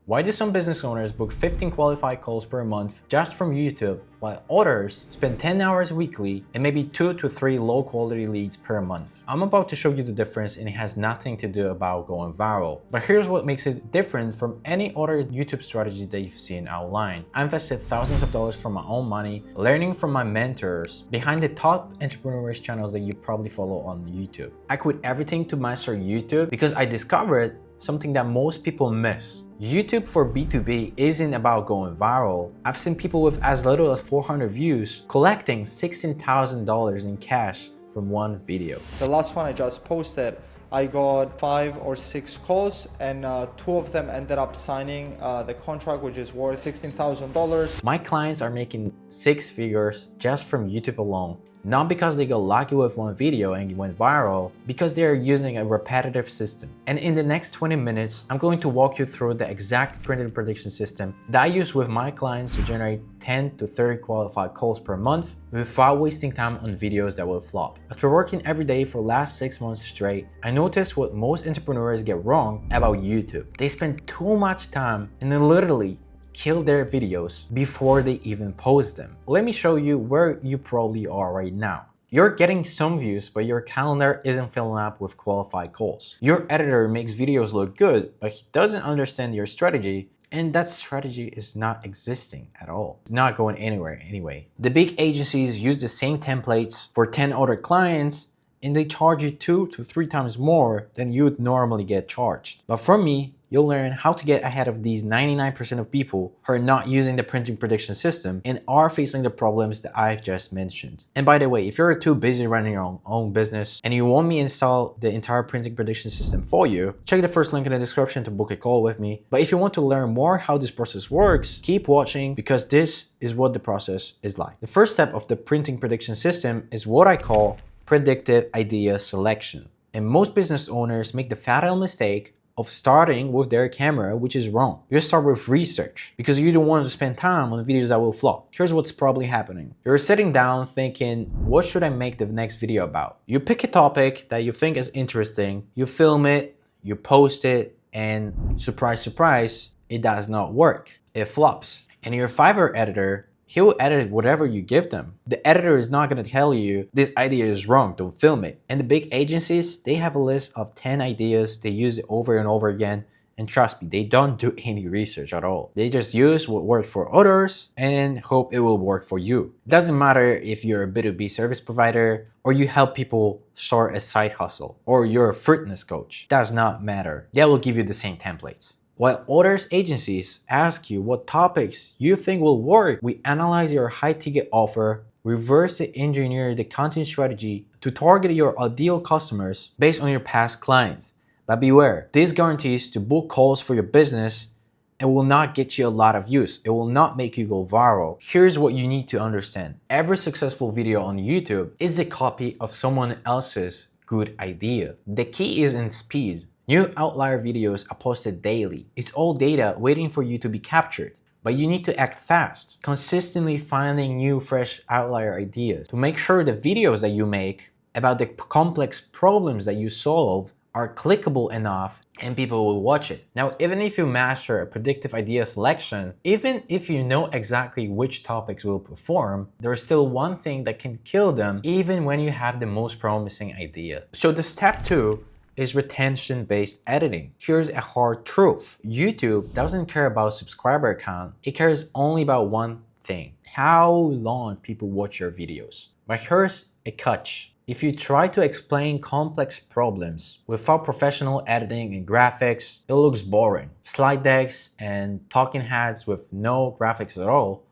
Why do some business owners book 15 qualified calls per month just from YouTube, while others spend 10 hours weekly and maybe 2 to 3 low quality leads per month? I'm about to show you the difference, and it has nothing to do about going viral. But here's what makes it different from any other YouTube strategy that you've seen outlined. I invested thousands of dollars from my own money, learning from my mentors behind the top entrepreneurs channels that you probably follow on YouTube. I quit everything to master YouTube because I discovered something that most people miss. YouTube for B2B isn't about going viral. I've seen people with as little as 400 views collecting $16,000 in cash from one video. The last one I just posted, I got 5 or 6 calls, and 2 of them ended up signing the contract, which is worth $16,000. My clients are making 6 figures just from YouTube alone. Not because they got lucky with one video and it went viral, because they are using a repetitive system. And in the next 20 minutes, I'm going to walk you through the exact printed prediction system that I use with my clients to generate 10 to 30 qualified calls per month without wasting time on videos that will flop. After working every day for the last 6 months straight, I noticed what most entrepreneurs get wrong about YouTube. They spend too much time and they literally kill their videos before they even post them. Let me show you where you probably are right now. You're getting some views, but your calendar isn't filling up with qualified calls. Your editor makes videos look good, but he doesn't understand your strategy, and that strategy is not existing at all. It's not going anywhere anyway. The big agencies use the same templates for 10 other clients, and they charge you 2 to 3 times more than you would normally get charged. But from me, you'll learn how to get ahead of these 99% of people who are not using the printing prediction system and are facing the problems that I've just mentioned. And by the way, if you're too busy running your own business and you want me to install the entire printing prediction system for you, check the first link in the description to book a call with me. But if you want to learn more how this process works, keep watching, because this is what the process is like. The first step of the printing prediction system is what I call predictive idea selection. And most business owners make the fatal mistake of starting with their camera, which is wrong. You start with research because you don't want to spend time on videos that will flop. Here's what's probably happening. You're sitting down thinking, what should I make the next video about? You pick a topic that you think is interesting, you film it, you post it, and surprise, surprise, it does not work. It flops. And your Fiverr editor, he will edit whatever you give them. The editor is not going to tell you this idea is wrong, don't film it. And the big agencies, they have a list of 10 ideas, they use it over and over again. And trust me, they don't do any research at all. They just use what worked for others and hope it will work for you. It doesn't matter if you're a B2B service provider or you help people start a side hustle or you're a fitness coach. Does not matter. They will give you the same templates. While others agencies ask you what topics you think will work, we analyze your high-ticket offer, reverse engineer the content strategy to target your ideal customers based on your past clients. But beware, this guarantees to book calls for your business and will not get you a lot of views. It will not make you go viral. Here's what you need to understand. Every successful video on YouTube is a copy of someone else's good idea. The key is in speed. New outlier videos are posted daily. It's all data waiting for you to be captured. But you need to act fast, consistently finding new fresh outlier ideas to make sure the videos that you make about the complex problems that you solve are clickable enough and people will watch it. Now, even if you master a predictive idea selection, even if you know exactly which topics will perform, there is still one thing that can kill them even when you have the most promising idea. So the step 2 is retention-based editing. Here's a hard truth. YouTube doesn't care about subscriber count. It cares only about one thing: how long people watch your videos. But here's a catch. If you try to explain complex problems without professional editing and graphics, it looks boring. Slide decks and talking heads with no graphics at all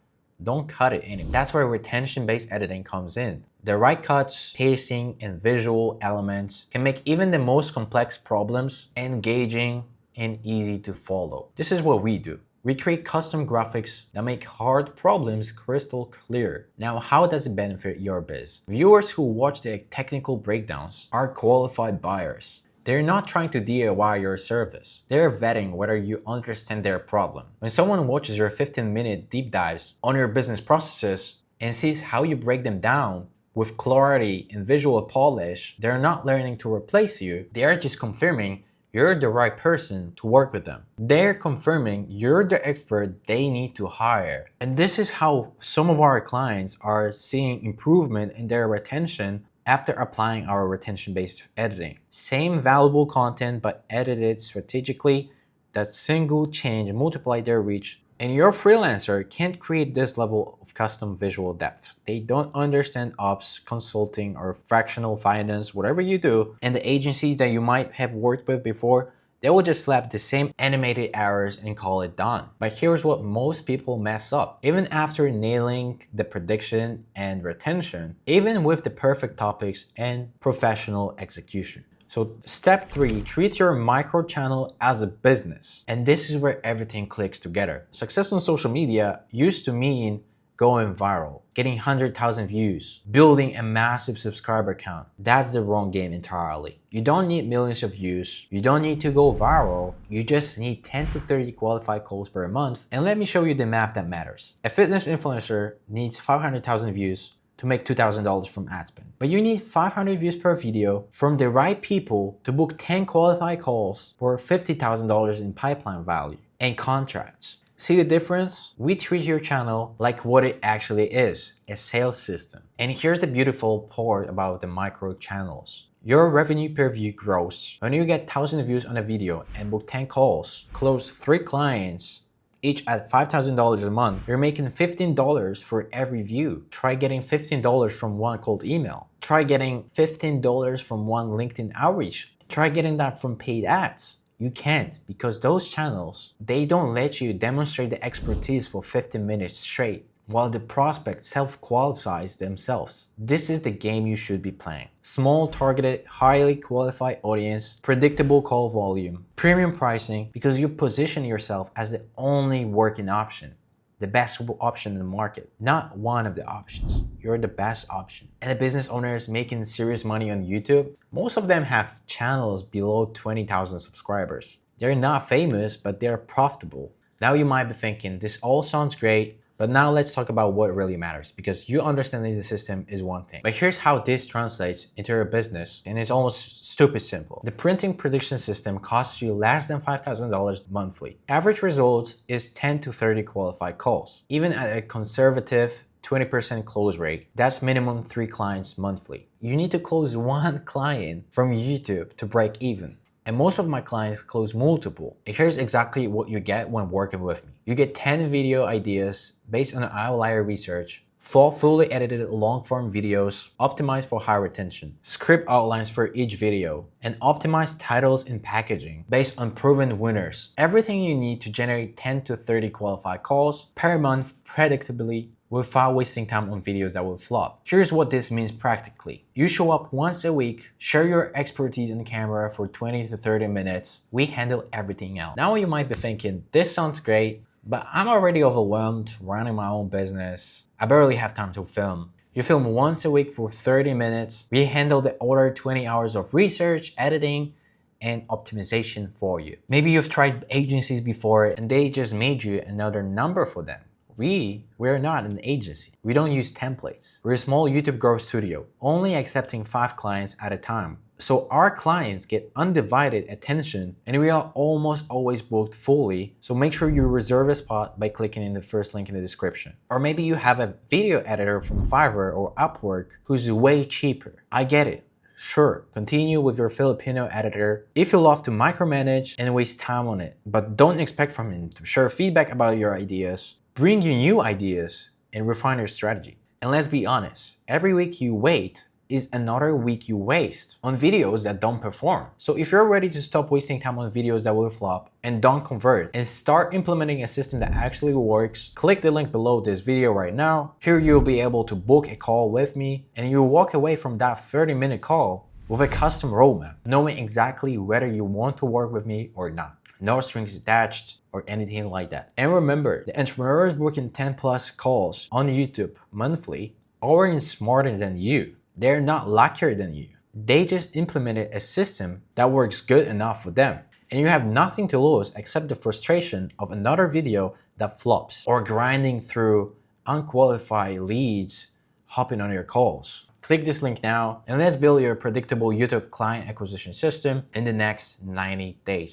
don't cut it anymore. That's where retention-based editing comes in. The right cuts, pacing, and visual elements can make even the most complex problems engaging and easy to follow. This is what we do. We create custom graphics that make hard problems crystal clear. Now, how does it benefit your biz? Viewers who watch the technical breakdowns are qualified buyers. They're not trying to DIY your service. They're vetting whether you understand their problem. When someone watches your 15-minute deep dives on your business processes and sees how you break them down with clarity and visual polish, they're not learning to replace you. They are just confirming you're the right person to work with them. They're confirming you're the expert they need to hire. And this is how some of our clients are seeing improvement in their retention after applying our retention-based editing. Same valuable content but edited strategically, that single change multiplied their reach. And your freelancer can't create this level of custom visual depth. They don't understand ops, consulting, or fractional finance, whatever you do. And the agencies that you might have worked with before, they will just slap the same animated errors and call it done. But here's what most people mess up. Even after nailing the prediction and retention, even with the perfect topics and professional execution. So step 3, treat your micro channel as a business. And this is where everything clicks together. Success on social media used to mean going viral, getting 100,000 views, building a massive subscriber count. That's the wrong game entirely. You don't need millions of views. You don't need to go viral. You just need 10 to 30 qualified calls per month. And let me show you the math that matters. A fitness influencer needs 500,000 views to make $2,000 from ad spend. But you need 500 views per video from the right people to book 10 qualified calls for $50,000 in pipeline value and contracts. See the difference? We treat your channel like what it actually is, a sales system. And here's the beautiful part about the micro channels. Your revenue per view grows when you get 1,000 views on a video and book 10 calls, close 3 clients, each at $5,000 a month, you're making $15 for every view. Try getting $15 from one cold email. Try getting $15 from one LinkedIn outreach. Try getting that from paid ads. You can't, because those channels, they don't let you demonstrate the expertise for 15 minutes straight, while the prospect self-qualifies themselves. This is the game you should be playing. Small, targeted, highly qualified audience, predictable call volume, premium pricing, because you position yourself as the only working option, the best option in the market, not one of the options. You're the best option. And the business owners making serious money on YouTube, most of them have channels below 20,000 subscribers. They're not famous, but they're profitable. Now you might be thinking, this all sounds great, but now let's talk about what really matters, because you understanding the system is one thing. But here's how this translates into your business, and it's almost stupid simple. The printing prediction system costs you less than $5,000 monthly. Average result is 10 to 30 qualified calls. Even at a conservative 20% close rate, that's minimum 3 clients monthly. You need to close 1 client from YouTube to break even. And most of my clients close multiple. And here's exactly what you get when working with me. You get 10 video ideas based on outlier research, 4 fully edited long-form videos optimized for high retention, script outlines for each video, and optimized titles and packaging based on proven winners. Everything you need to generate 10 to 30 qualified calls per month predictably without wasting time on videos that will flop. Here's what this means practically. You show up once a week, share your expertise on camera for 20 to 30 minutes. We handle everything else. Now you might be thinking, this sounds great, but I'm already overwhelmed running my own business. I barely have time to film. You film once a week for 30 minutes. We handle the other 20 hours of research, editing, and optimization for you. Maybe you've tried agencies before and they just made you another number for them. We're not an agency. We don't use templates. We're a small YouTube growth studio, only accepting 5 clients at a time. So our clients get undivided attention and we are almost always booked fully. So make sure you reserve a spot by clicking in the first link in the description. Or maybe you have a video editor from Fiverr or Upwork who's way cheaper. I get it. Sure, continue with your Filipino editor if you love to micromanage and waste time on it. But don't expect from him to share feedback about your ideas, bring you new ideas, and refine your strategy. And let's be honest, every week you wait is another week you waste on videos that don't perform. So if you're ready to stop wasting time on videos that will flop and don't convert and start implementing a system that actually works, click the link below this video right now. Here you'll be able to book a call with me and you'll walk away from that 30-minute call with a custom roadmap, knowing exactly whether you want to work with me or not. No strings attached or anything like that. And remember, the entrepreneurs booking 10 plus calls on YouTube monthly aren't smarter than you. They're not luckier than you. They just implemented a system that works good enough for them. And you have nothing to lose except the frustration of another video that flops or grinding through unqualified leads hopping on your calls. Click this link now and let's build your predictable YouTube client acquisition system in the next 90 days.